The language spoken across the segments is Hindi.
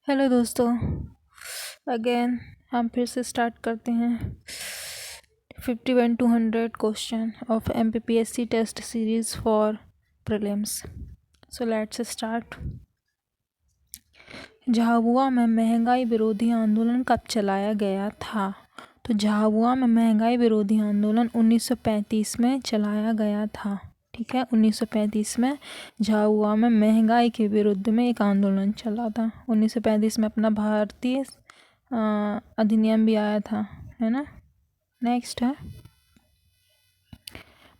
हेलो दोस्तों, अगेन हम फिर से स्टार्ट करते हैं 51 to 100 question of MPPSC test series for prelims. So let's start. Jhabua में महंगाई विरोधी आंदोलन कब चलाया गया था? तो झाबुआ में महंगाई विरोधी आंदोलन 1935 में चलाया गया था। ठीक है, 1935 में झाबुआ में महंगाई के विरुद्ध में एक आंदोलन चला था। 1935 में अपना भारतीय अधिनियम भी आया था, है ना। नेक्स्ट है,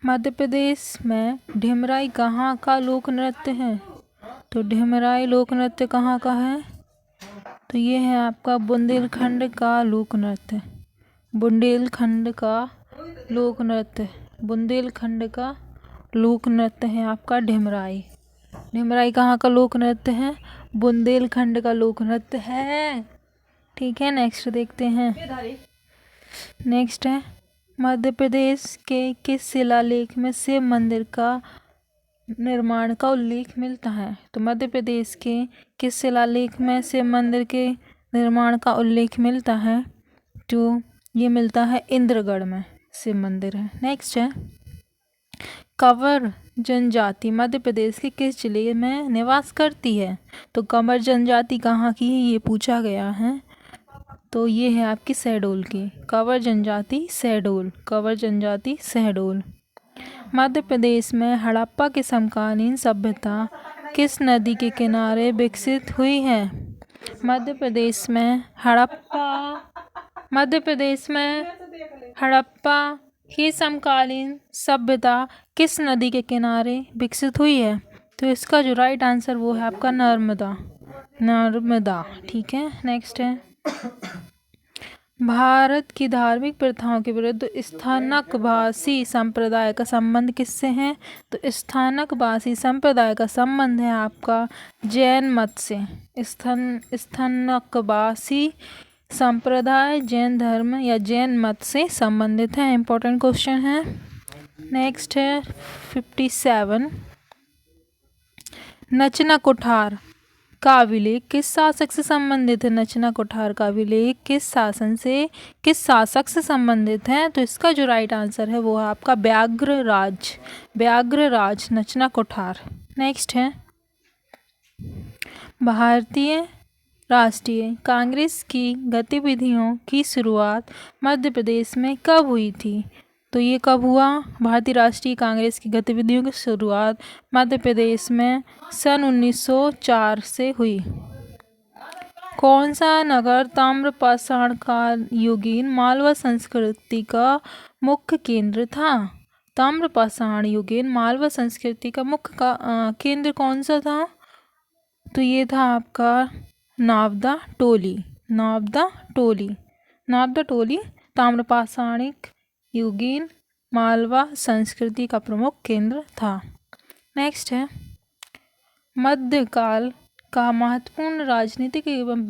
मध्य प्रदेश में ढिमराई कहाँ का लोक नृत्य है? तो ढिमराई लोक नृत्य कहाँ का है? तो ये है आपका बुंदेलखंड का लोक नृत्य। बुंदेलखंड का लोक नृत्य, बुंदेलखंड का लोक नृत्य है आपका ढिमराई। ढिमराई कहाँ का लोक नृत्य है? बुंदेलखंड का लोक नृत्य है। ठीक है, नेक्स्ट देखते हैं। नेक्स्ट है, मध्य प्रदेश के किस शिलालेख में शिव मंदिर का निर्माण का उल्लेख मिलता है? तो मध्य प्रदेश के किस शिलालेख में शिव मंदिर के निर्माण का उल्लेख मिलता है? तो ये मिलता है इंद्रगढ़ में शिव मंदिर है। नेक्स्ट है, कंवर जनजाति मध्य प्रदेश के किस जिले में निवास करती है? तो कंवर जनजाति कहाँ की है, ये पूछा गया है। तो ये है आपकी शहडोल की, कंवर जनजाति शहडोल, कंवर जनजाति शहडोल। मध्य प्रदेश में हड़प्पा की समकालीन सभ्यता किस नदी के किनारे विकसित हुई है? मध्य प्रदेश में हड़प्पा की समकालीन सभ्यता किस नदी के किनारे विकसित हुई है? तो इसका जो राइट आंसर वो है आपका नर्मदा। ठीक है, नेक्स्ट है, भारत की धार्मिक प्रथाओं के विरुद्ध स्थानकवासी संप्रदाय का संबंध किससे है? तो स्थानकवासी संप्रदाय का संबंध है आपका जैन मत से। स्थानकवासी संप्रदाय जैन धर्म या जैन मत से संबंधित है। इंपॉर्टेंट क्वेश्चन है। नेक्स्ट है 57, नचना कुठार का अभिलेख किस शासक से संबंधित है? नचना कुठार का अभिलेख किस शासक से संबंधित है? तो इसका जो राइट आंसर है वो है आपका व्याघ्रराज नचना कुठार। नेक्स्ट है, भारतीय राष्ट्रीय कांग्रेस की गतिविधियों की शुरुआत मध्य प्रदेश में कब हुई थी? तो ये कब हुआ? भारतीय राष्ट्रीय कांग्रेस की गतिविधियों की शुरुआत मध्य प्रदेश में सन 1904 से हुई। कौन सा नगर ताम्रपाषाण काल युगीन मालवा संस्कृति का मुख्य केंद्र था? ताम्रपाषाण युगीन मालवा संस्कृति का मुख्य केंद्र कौन सा था? तो ये था आपका नावदा टोली ताम्रपाषाणिक युगीन मालवा संस्कृति का प्रमुख केंद्र था। नेक्स्ट है, मध्यकाल का महत्वपूर्ण राजनीतिक एवं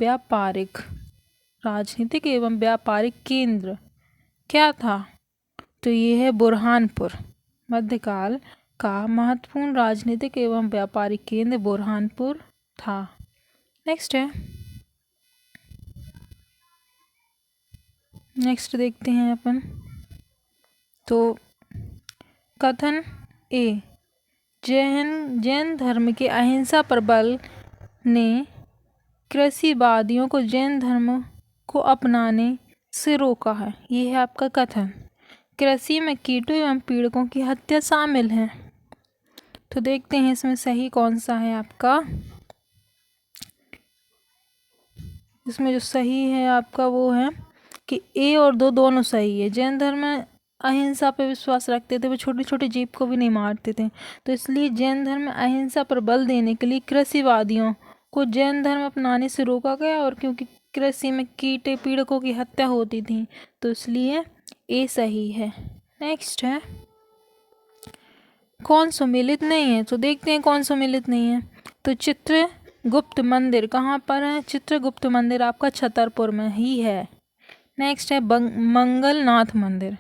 व्यापारिक केंद्र क्या था? तो ये है बुरहानपुर। मध्यकाल का महत्वपूर्ण राजनीतिक एवं व्यापारिक केंद्र बुरहानपुर था। नेक्स्ट है, नेक्स्ट देखते हैं अपन। तो कथन ए, जैन धर्म के अहिंसा प्रबल ने कृषिवादियों को जैन धर्म को अपनाने से रोका है। ये है आपका कथन। कृषि में कीटों एवं पीड़कों की हत्या शामिल है। तो देखते हैं इसमें सही कौन सा है आपका। इसमें जो सही है आपका वो है कि ए और दो दोनों सही है। जैन धर्म में अहिंसा पर विश्वास रखते थे, वो छोटे छोटे जीव को भी नहीं मारते थे। तो इसलिए जैन धर्म में अहिंसा पर बल देने के लिए कृषिवादियों को जैन धर्म अपनाने से रोका गया, और क्योंकि कृषि में कीटे पीड़कों की हत्या होती थी तो इसलिए ए सही है। नेक्स्ट है, कौन सम्मिलित नहीं है? तो देखते हैं कौन सम्मिलित नहीं है। तो चित्रगुप्त मंदिर कहाँ पर है? चित्रगुप्त मंदिर आपका छतरपुर में ही है। नेक्स्ट है मंगलनाथ मंदिर।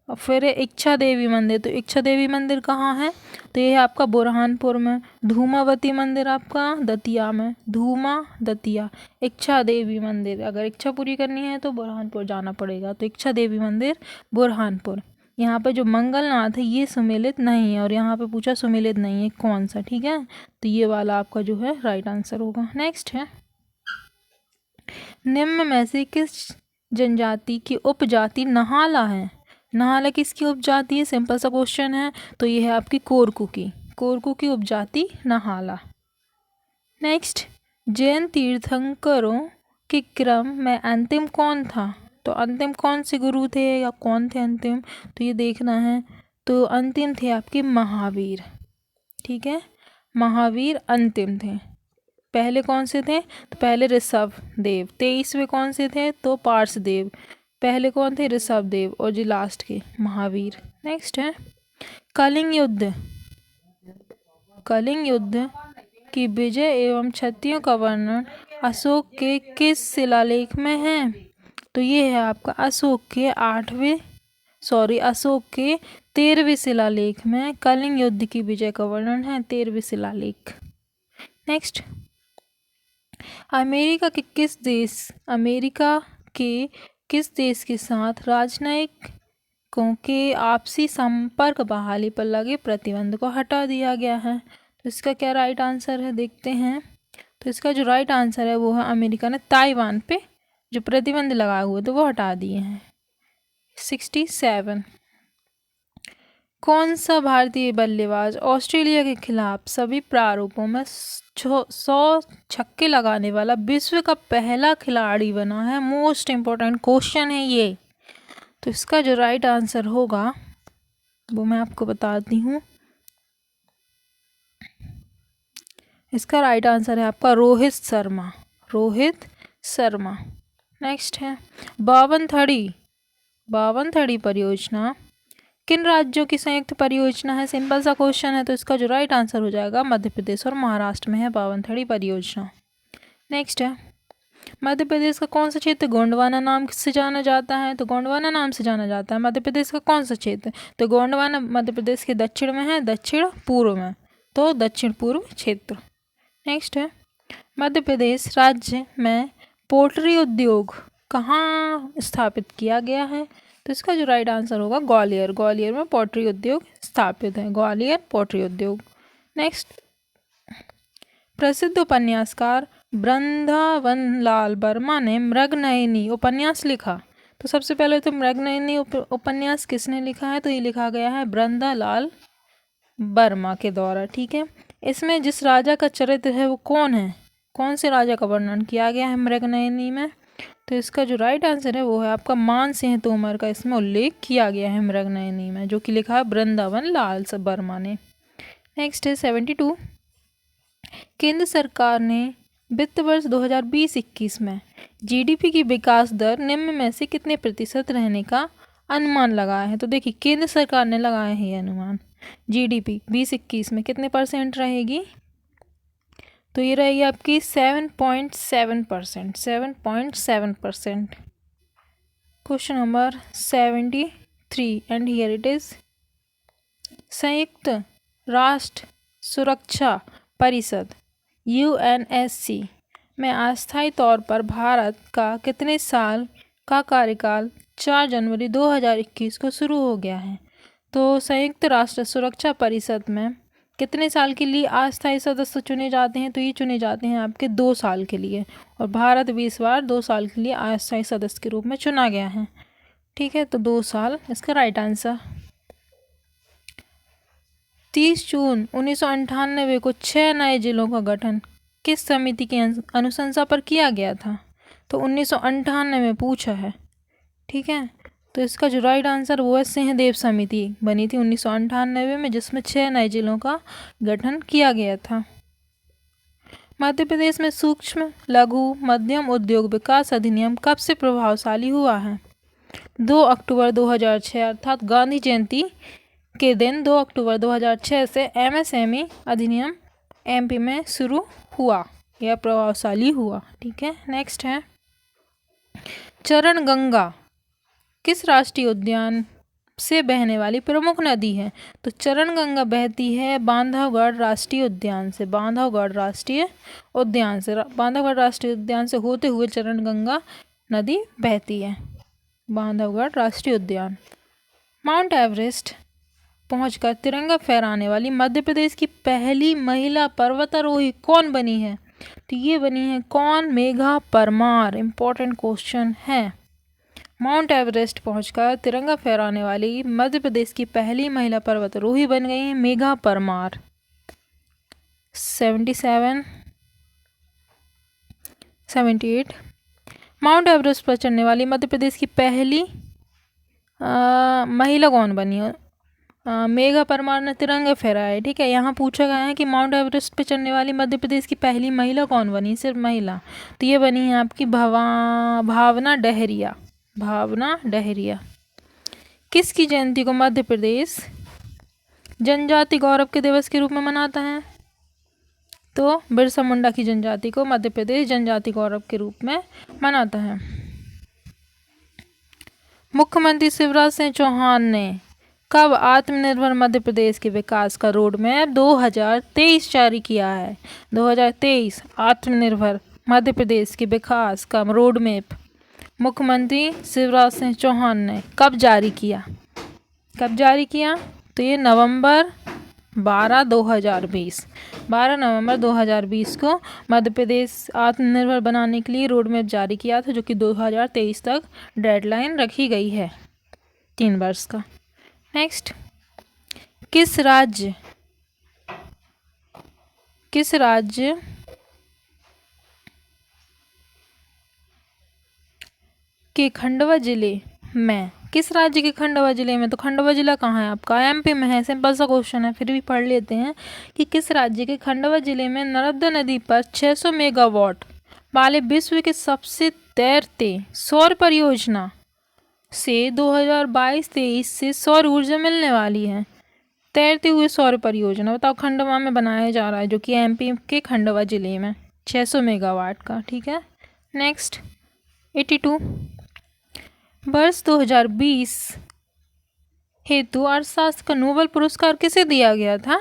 और फिर है इच्छा देवी मंदिर। तो इच्छा देवी मंदिर कहाँ है? तो ये है आपका बुरहानपुर में। धूमावती मंदिर आपका दतिया में। धूमा दतिया। इच्छा देवी मंदिर, अगर इच्छा पूरी करनी है तो बुरहानपुर जाना पड़ेगा। तो इच्छा देवी मंदिर बुरहानपुर। यहाँ पे जो मंगलनाथ है ये सुमेलित नहीं है, और यहाँ पे पूछा सुमेलित नहीं है कौन सा, ठीक है। तो ये वाला आपका जो है राइट आंसर होगा। नेक्स्ट है, निम्न में से किस जनजाति की उपजाति नहाला है? नहाला किसकी उपजाति है? सिंपल सा क्वेश्चन है। तो ये है आपकी कोरकू की। कोरकू की उपजाति नहाला। नेक्स्ट, जैन तीर्थंकरों के क्रम में अंतिम कौन था? तो अंतिम कौन से गुरु थे या कौन थे अंतिम? तो ये देखना है। तो अंतिम थे आपके महावीर, ठीक है। महावीर अंतिम थे। पहले कौन से थे? तो पहले ऋषभ देव। 23वें कौन से थे? तो पार्श देव। पहले कौन थे? ऋषभ देव। और जी लास्ट के महावीर। नेक्स्ट है, कलिंग युद्ध। कलिंग युद्ध की विजय एवं क्षतियों का वर्णन अशोक के किस शिलालेख में है? तो ये है आपका अशोक के 13वें शिलालेख में कलिंग युद्ध की विजय का वर्णन है, 13वें शिलालेख। नेक्स्ट, अमेरिका के किस देश के साथ राजनयिकों के आपसी संपर्क बहाली पर लगे प्रतिबंध को हटा दिया गया है? तो इसका क्या राइट आंसर है, देखते हैं। तो इसका जो राइट आंसर है वो है अमेरिका ने ताइवान पे जो प्रतिबंध लगाए हुए थे वो हटा दिए हैं। 67, कौन सा भारतीय बल्लेबाज ऑस्ट्रेलिया के खिलाफ सभी प्रारूपों में 100 छक्के लगाने वाला विश्व का पहला खिलाड़ी बना है? मोस्ट इम्पोर्टेंट क्वेश्चन है ये। तो इसका जो राइट आंसर होगा वो मैं आपको बताती हूँ। इसका राइट आंसर है आपका रोहित शर्मा। रोहित शर्मा। नेक्स्ट है, बावन थड़ी परियोजना किन राज्यों की संयुक्त परियोजना है? सिंपल सा क्वेश्चन है। तो इसका जो राइट आंसर हो जाएगा मध्य प्रदेश और महाराष्ट्र में है बावन थड़ी परियोजना। नेक्स्ट है, मध्य प्रदेश का कौन सा क्षेत्र गोंडवाना नाम से जाना जाता है? तो गोंडवाना नाम से जाना जाता है मध्य प्रदेश का कौन सा क्षेत्र? तो गोंडवाना मध्य प्रदेश के दक्षिण में है, दक्षिण पूर्व में। तो दक्षिण पूर्व क्षेत्र। नेक्स्ट है, मध्य प्रदेश राज्य में पोल्ट्री उद्योग कहाँ स्थापित किया गया है? तो इसका जो राइट आंसर होगा ग्वालियर। ग्वालियर में पोल्ट्री उद्योग स्थापित है। ग्वालियर पोल्ट्री उद्योग। नेक्स्ट, प्रसिद्ध उपन्यासकार वृंदावनलाल वर्मा ने मृगनयनी उपन्यास लिखा। तो सबसे पहले तो मृगनयनी उपन्यास किसने लिखा है? तो ये लिखा गया है वृंदालाल वर्मा के द्वारा, ठीक है। इसमें जिस राजा का चरित्र है वो कौन है? कौन से राजा का वर्णन किया गया है मृगनयनी में? तो इसका जो राइट आंसर है वो है आपका मान सिंह तोमर का इसमें उल्लेख किया गया है मृगनयनी में, जो कि लिखा है वृंदावनलाल वर्मा ने। नेक्स्ट है 72, केंद्र सरकार ने वित्त वर्ष 2020-21 में जीडीपी की विकास दर निम्न में से कितने प्रतिशत रहने का अनुमान लगाया है? तो देखिए केंद्र सरकार ने लगाया है ये अनुमान। जीडीपी 20-21 में कितने परसेंट रहेगी? तो ये रहेगी आपकी 7.7%। 7.7%। Question number 73 and here it is, संयुक्त राष्ट्र सुरक्षा परिषद UNSC में अस्थायी तौर पर भारत का कितने साल का कार्यकाल 4 जनवरी 2021 को शुरू हो गया है? तो संयुक्त राष्ट्र सुरक्षा परिषद में कितने साल के लिए अस्थायी सदस्य चुने जाते हैं? तो ये चुने जाते हैं आपके 2 साल के लिए, और भारत भी इस बार 2 साल के लिए अस्थायी सदस्य के रूप में चुना गया है, ठीक है। तो 2 साल इसका राइट आंसर। 30 जून 1998 को 6 नए जिलों का गठन किस समिति की अनुशंसा पर किया गया था? तो 1998 में पूछा है, ठीक है। तो इसका जो राइट आंसर वो है सिंहदेव समिति बनी थी 1998 में, जिसमें 6 नए जिलों का गठन किया गया था। मध्य प्रदेश में सूक्ष्म लघु मध्यम उद्योग विकास अधिनियम कब से प्रभावशाली हुआ है? 2 अक्टूबर 2006 अर्थात गांधी जयंती के दिन 2 अक्टूबर 2006 से MSME अधिनियम MP में शुरू हुआ या प्रभावशाली हुआ, ठीक है। नेक्स्ट है, चरण गंगा किस राष्ट्रीय उद्यान से बहने वाली प्रमुख नदी है? तो चरण गंगा बहती है बांधवगढ़ राष्ट्रीय उद्यान से। बांधवगढ़ राष्ट्रीय उद्यान से, बांधवगढ़ राष्ट्रीय उद्यान से होते हुए चरण गंगा नदी बहती है, बांधवगढ़ राष्ट्रीय उद्यान। माउंट एवरेस्ट पहुंचकर तिरंगा फहराने वाली मध्य प्रदेश की पहली महिला पर्वतारोही कौन बनी है? तो ये बनी है कौन? मेघा परमार। इंपॉर्टेंट क्वेश्चन है। माउंट एवरेस्ट पहुंचकर तिरंगा फहराने वाली मध्य प्रदेश की पहली महिला पर्वतारोही बन गई है मेघा परमार। 78 माउंट एवरेस्ट पर चढ़ने वाली मध्य प्रदेश की पहली महिला कौन बनी है? मेघा परमार ने तिरंगा फहराया। ठीक है, यहाँ पूछा गया है कि माउंट एवरेस्ट पर चढ़ने वाली मध्य प्रदेश की पहली महिला कौन बनी, सिर्फ महिला। तो ये बनी है आपकी भावना डहरिया। भावना डहरिया। किसकी जयंती को मध्य प्रदेश जनजाति गौरव के दिवस के रूप में मनाता है? तो बिरसा मुंडा की जनजाति को मध्य प्रदेश जनजाति गौरव के रूप में मनाता है। मुख्यमंत्री शिवराज सिंह चौहान ने कब आत्मनिर्भर मध्य प्रदेश के विकास का रोड मैप 2023 जारी किया है? 2023 आत्मनिर्भर मध्य प्रदेश के विकास का रोड मैप मुख्यमंत्री शिवराज सिंह चौहान ने कब जारी किया? कब जारी किया? तो ये नवंबर 12 नवंबर 2020 को मध्य प्रदेश आत्मनिर्भर बनाने के लिए रोड मैप जारी किया था, जो कि 2023 तक डेडलाइन रखी गई है 3 वर्ष का। नेक्स्ट, किस राज्य के खंडवा जिले में, किस राज्य के खंडवा जिले में? तो खंडवा जिला कहाँ है आपका? एमपी में है। सिंपल सा क्वेश्चन है, फिर भी पढ़ लेते हैं कि किस राज्य के खंडवा जिले में नर्मदा नदी पर 600 मेगावाट वाले विश्व के सबसे तैरते सौर परियोजना से 2022-23 से सौर ऊर्जा मिलने वाली है। तैरते हुए सौर परियोजना बताओ खंडवा में बनाया जा रहा है, जो कि एमपी के खंडवा जिले में 600 मेगावाट का। ठीक है, नेक्स्ट 82 वर्ष 2020 हेतु अर्थशास्त्र का नोबेल पुरस्कार किसे दिया गया था?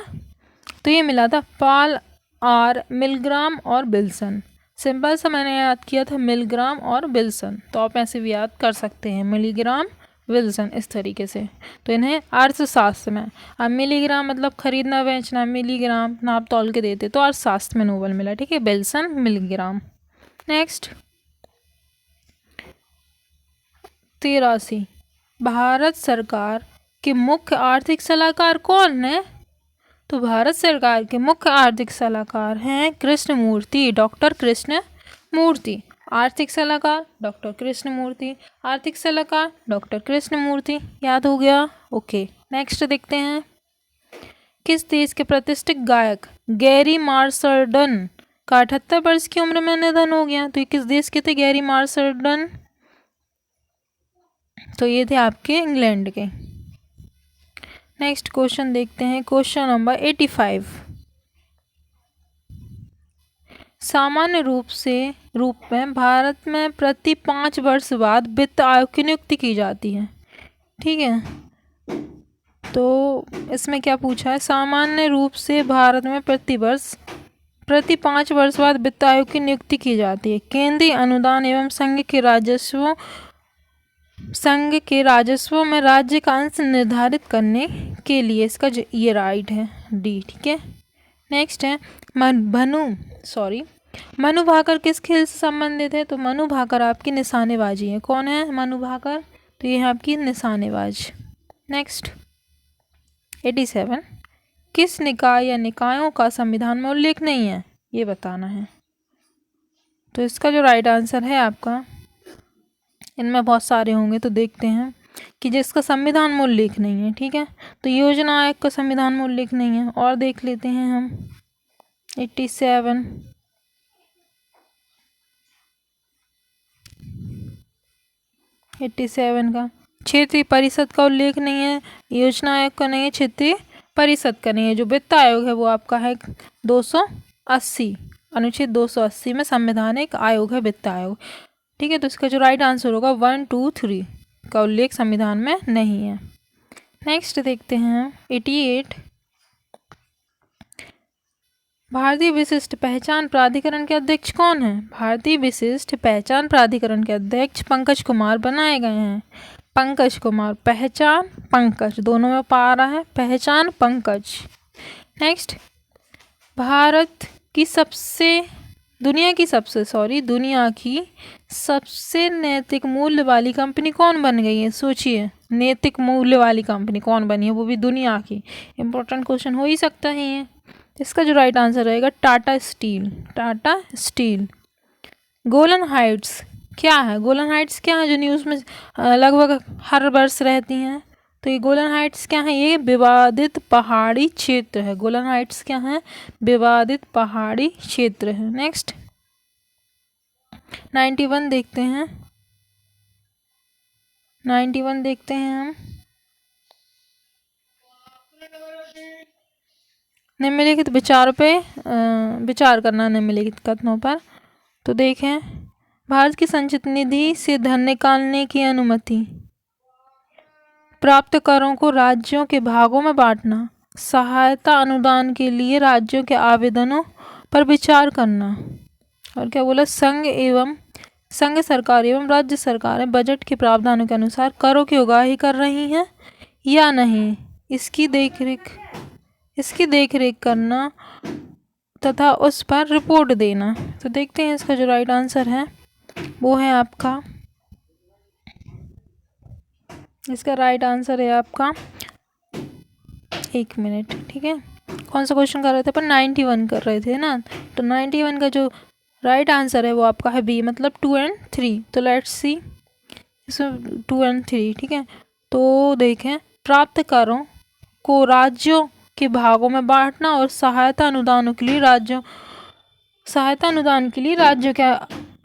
तो ये मिला था पॉल आर मिलग्राम और विल्सन। सिंपल सा मैंने याद किया था, मिलग्राम और विल्सन, तो आप ऐसे भी याद कर सकते हैं, मिलीग्राम विल्सन, इस तरीके से। तो इन्हें अर्थशास्त्र में, अब मिलीग्राम मतलब खरीदना बेचना, मिलीग्राम नाप तौल के देते, तो अर्थशास्त्र में नोबेल मिला। ठीक है, विल्सन मिलीग्राम। नेक्स्ट 83 भारत सरकार के मुख्य आर्थिक सलाहकार कौन है? तो भारत सरकार के मुख्य आर्थिक सलाहकार हैं कृष्णमूर्ति, डॉक्टर कृष्णमूर्ति। आर्थिक सलाहकार डॉक्टर कृष्णमूर्ति, आर्थिक सलाहकार डॉक्टर कृष्णमूर्ति। याद हो गया? ओके, नेक्स्ट देखते हैं। किस देश के प्रतिष्ठित गायक गैरी मार्शल्डन का 78 वर्ष की उम्र में निधन हो गया? तो ये किस देश के थे गैरी मार्शल्डन? तो ये थे आपके इंग्लैंड के। नेक्स्ट क्वेश्चन देखते हैं, क्वेश्चन नंबर 85। सामान्य रूप में भारत में प्रति 5 वर्ष बाद वित्त आयोग की नियुक्ति की जाती है। ठीक है, तो इसमें क्या पूछा है? सामान्य रूप से भारत में प्रति 5 वर्ष बाद वित्त आयोग की नियुक्ति की जाती है। केंद्रीय अनुदान एवं संघ के राजस्व में राज्य का अंश निर्धारित करने के लिए इसका ये राइट है, डी। ठीक है, नेक्स्ट है मनु भाकर किस खेल से संबंधित है? तो मनु भाकर आपकी निशानेबाजी है। कौन है मनु भाकर? तो ये है आपकी निशानेबाज। नेक्स्ट 87 किस निकाय या निकायों का संविधान में उल्लेख नहीं है? ये बताना है। तो इसका जो राइट आंसर है आपका, इनमें बहुत सारे होंगे, तो देखते हैं कि जिसका संविधान में उल्लेख नहीं है। ठीक है, तो योजना आयोग का संविधान में उल्लेख नहीं है। और देख लेते हैं हम 87 का क्षेत्रीय परिषद का उल्लेख नहीं है, योजना आयोग का नहीं है, क्षेत्रीय परिषद का नहीं है। जो वित्त आयोग है वो आपका है 280, अनुच्छेद 280 में संवैधानिक आयोग है वित्त आयोग। ठीक है, तो इसका जो राइट आंसर होगा 1, 2, 3 का उल्लेख संविधान में नहीं है। नेक्स्ट देखते हैं 88। भारतीय विशिष्ट पहचान प्राधिकरण के अध्यक्ष कौन है? भारतीय विशिष्ट पहचान प्राधिकरण के अध्यक्ष पंकज कुमार बनाए गए हैं। पंकज कुमार, पहचान पंकज, दोनों में पा रहा है, पहचान पंकज। नेक्स्ट, भारत की सबसे दुनिया की सबसे नैतिक मूल्य वाली कंपनी कौन बन गई है? सोचिए, नैतिक मूल्य वाली कंपनी कौन बनी है, वो भी दुनिया की। इंपॉर्टेंट क्वेश्चन हो ही सकता है ये। इसका जो राइट आंसर रहेगा Tata steel. Tata steel. Golan Heights क्या है? गोलन हाइट्स क्या है जो न्यूज़ में लगभग हर वर्ष रहती हैं? तो ये गोलन हाइट्स क्या है? ये विवादित पहाड़ी क्षेत्र है। गोलन हाइट्स क्या है? विवादित पहाड़ी क्षेत्र है। नेक्स्ट 91 देखते हैं। 91 देखते हैं हम। निम्नलिखित विचार पे विचार करना, निम्नलिखित कथनों पर। तो देखें, भारत की संचित निधि से धन निकालने की अनुमति, प्राप्त करों को राज्यों के भागों में बांटना, सहायता अनुदान के लिए राज्यों के आवेदनों पर विचार करना, और क्या बोला? संघ सरकार एवं राज्य सरकारें बजट के प्रावधानों के अनुसार करों की उगाही कर रही हैं या नहीं, इसकी देखरेख करना तथा उस पर रिपोर्ट देना। तो देखते हैं इसका जो राइट आंसर है वो है आपका, इसका राइट आंसर है आपका, एक मिनट, ठीक है, कौन सा क्वेश्चन कर रहे थे अपन? 91 कर रहे थे ना। तो 91 का जो राइट आंसर है वो आपका है बी, मतलब 2 और 3। तो लेट्स सी इसमें 2 और 3, ठीक है। तो देखें, प्राप्त करों को राज्यों के भागों में बांटना और सहायता अनुदान के लिए राज्यों के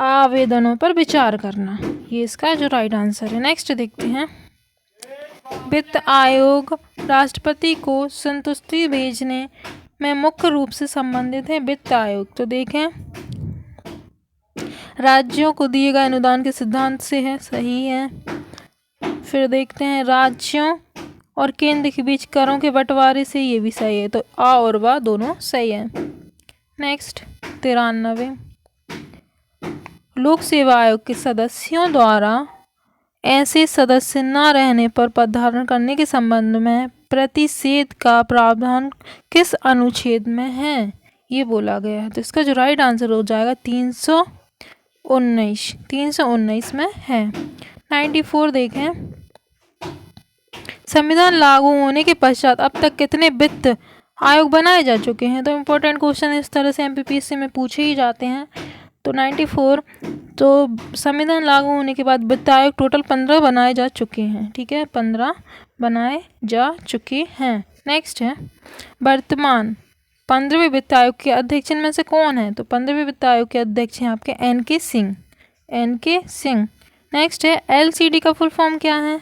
आवेदनों पर विचार करना, ये इसका जो राइट आंसर है। नेक्स्ट देखते हैं, वित्त आयोग राष्ट्रपति को संतुष्टि भेजने में मुख्य रूप से संबंधित है। वित्त आयोग, तो देखें, राज्यों को दिए गए अनुदान के सिद्धांत से है, सही है। फिर देखते हैं, राज्यों और केंद्र के बीच करों के बंटवारे से, ये भी सही है। तो आ और वा दोनों सही है। नेक्स्ट 93, लोक सेवा आयोग के सदस्यों द्वारा ऐसे सदस्य न रहने पर पद धारण करने के संबंध में प्रतिषेध का प्रावधान किस अनुच्छेद में है, ये बोला गया है। तो इसका जो राइट आंसर हो जाएगा 319 में है। 94 देखें, संविधान लागू होने के पश्चात अब तक कितने वित्त आयोग बनाए जा चुके हैं? तो इम्पोर्टेंट क्वेश्चन इस तरह से एमपीपीएससी में पूछे ही जाते हैं। तो 94, तो संविधान लागू होने के बाद वित्त आयोग टोटल 15 बनाए जा चुके हैं, ठीक है, 15 बनाए जा चुके हैं। नेक्स्ट है, वर्तमान 15वें वित्त आयोग के अध्यक्ष में से कौन है? तो 15वें वित्त आयोग के अध्यक्ष हैं आपके एन.के. सिंह। नेक्स्ट है, एलसीडी का फुल फॉर्म क्या है?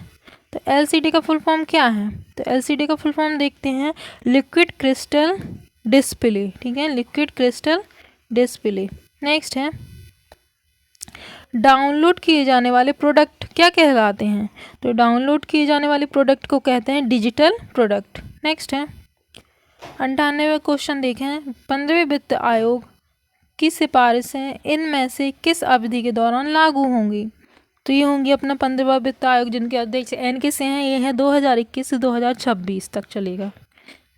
तो एलसीडी का फुल फॉर्म क्या है? तो एलसीडी का फुल फॉर्म देखते हैं, लिक्विड क्रिस्टल डिस्प्ले, ठीक है, लिक्विड क्रिस्टल डिस्प्ले। नेक्स्ट है, डाउनलोड किए जाने वाले प्रोडक्ट क्या कहलाते हैं? तो डाउनलोड किए जाने वाले प्रोडक्ट को कहते हैं डिजिटल प्रोडक्ट। नेक्स्ट है, 98वां क्वेश्चन देखें, 15वें वित्त आयोग की सिफारिशें इनमें से किस अवधि के दौरान लागू होंगी? तो ये होंगी अपना 15वां वित्त आयोग, जिनके अध्यक्ष एन.के. सिंह हैं, ये है 2021 से 2026 तक चलेगा।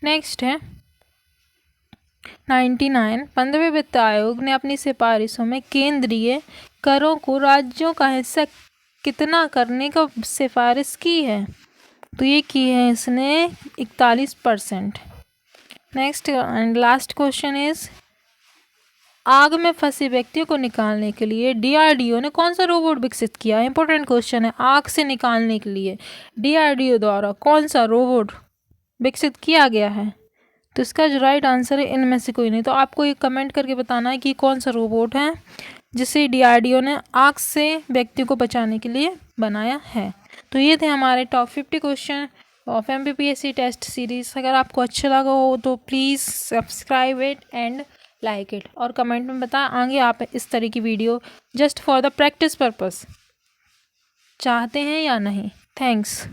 नेक्स्ट है 99, 15वें वित्त आयोग ने अपनी सिफारिशों में केंद्रीय करों को राज्यों का हिस्सा कितना करने का सिफारिश की है? तो ये की है इसने 41%। Next and last question is, आग में फंसे व्यक्तियों को निकालने के लिए डीआरडीओ ने कौन सा रोबोट विकसित किया? इंपॉर्टेंट क्वेश्चन है, आग से निकालने के लिए डीआरडीओ द्वारा कौन सा रोबोट विकसित किया गया है? तो इसका जो राइट आंसर है इनमें से कोई नहीं। तो आपको ये कमेंट करके बताना है कि कौन सा रोबोट है जिसे डीआरडीओ ने आग से व्यक्तियों को बचाने के लिए बनाया है। तो ये थे हमारे top 50 question of MPPSC test series. अगर आपको अच्छा लगा हो तो please subscribe it and like it, और कमेंट में बताएं आगे आप इस तरह की video just for the practice purpose चाहते हैं या नहीं। थैंक्स।